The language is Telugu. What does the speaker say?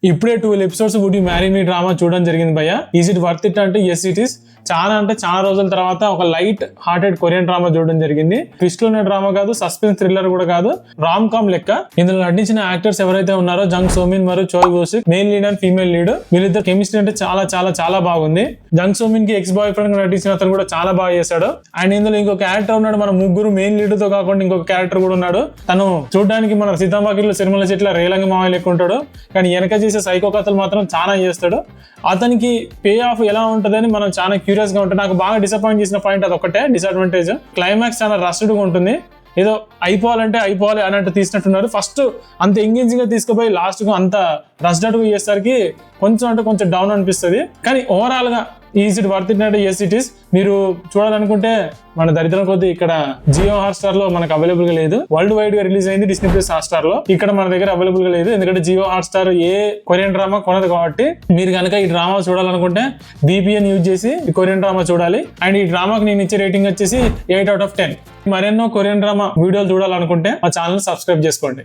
ఇప్పుడే 12 episodes would you marry me drama చూడడం జరిగింది భయ్య. ఈజ్ ఇట్ వర్త్ ఇట్ అంటే ఎస్ ఇట్ ఈస్. అంటే చాలా రోజుల తర్వాత ఒక లైట్ హార్టెడ్ కొరియన్ డ్రామా చూడడం జరిగింది. ట్విస్ట్ ఉన్న డ్రామా కాదు, సస్పెన్స్ థ్రిల్లర్ కూడా కాదు, రామ్ కామ్ లెక్క. ఇందులో నటించిన యాక్టర్స్ ఎవరైతే ఉన్నారో జంగ్ సోమిన్ మరియు Choi Wooshik, main lead and female lead, వీళ్ళిద్దరు కెమిస్ట్రీ అంటే చాలా చాలా చాలా బాగుంది. జంగ్ సోమిన్ కి ఎక్స్ బాయ్ ఫ్రెండ్ గా నటించిన అతను కూడా చాలా బాగా చేశాడు. అండ్ ఇందులో ఇంకో క్యారెక్టర్ ఉన్నాడు, మన ముగ్గురు మెయిన్ లీడ్ తో కాకుండా ఇంకొక క్యారెక్టర్ కూడా ఉన్నాడు. తను చూడడానికి మన సీతాంబాకిలో సిరిమల చెట్ల రేలంగి మావయ్య లెక్క ఉంటాడు, కానీ వెనక చేసే సైకో కథలు మాత్రం చాలా చేస్తాడు. అతనికి పే ఆఫ్ ఎలా ఉంటుందని మనం చాలా క్యూరియస్ గా ఉంటుంది. నాకు బాగా డిసప్పాయింట్ చేసిన పాయింట్ అది ఒకటే డిసడ్వాంటేజ్. క్లైమాక్స్ చాలా రష్డ్ గా ఉంటుంది, ఏదో అయిపోవాలి అన్నట్టు తీసినట్టున్నారు. ఫస్ట్ అంత ఎంగేజింగ్ గా తీసుకుపోయి లాస్ట్ కు అంత రష్డ్ గా చేసేసరికి కొంచెం డౌన్ అనిపిస్తుంది. కానీ ఓవరాల్ గా ఈజ్ ఇట్ వర్త్ ఇట్ అంటే ఎస్ ఇట్ ఈస్. మీరు చూడాలనుకుంటే మన దరిద్రం కొద్ది ఇక్కడ జియో హాట్స్టార్ లో మనకు అవైలబుల్ గా లేదు. వరల్డ్ వైడ్ గా రిలీజ్ అయింది డిస్నీ ప్లస్ హాట్స్టార్ లో. ఇక్కడ మన దగ్గర అవైలబుల్ గా లేదు, ఎందుకంటే జియో హాట్స్టార్ ఏ కొరియన్ డ్రామా కొనదు కాబట్టి. మీరు కనుక ఈ డ్రామా చూడాలనుకుంటే VPN యూజ్ చేసి ఈ కొరియన్ డ్రామా చూడాలి. అండ్ ఈ డ్రామాకి నేను ఇచ్చే రేటింగ్ వచ్చేసి 8/10. మరెన్నో కొరియన్ డ్రామా వీడియోలు చూడాలనుకుంటే మా ఛానల్ సబ్స్క్రైబ్ చేసుకోండి.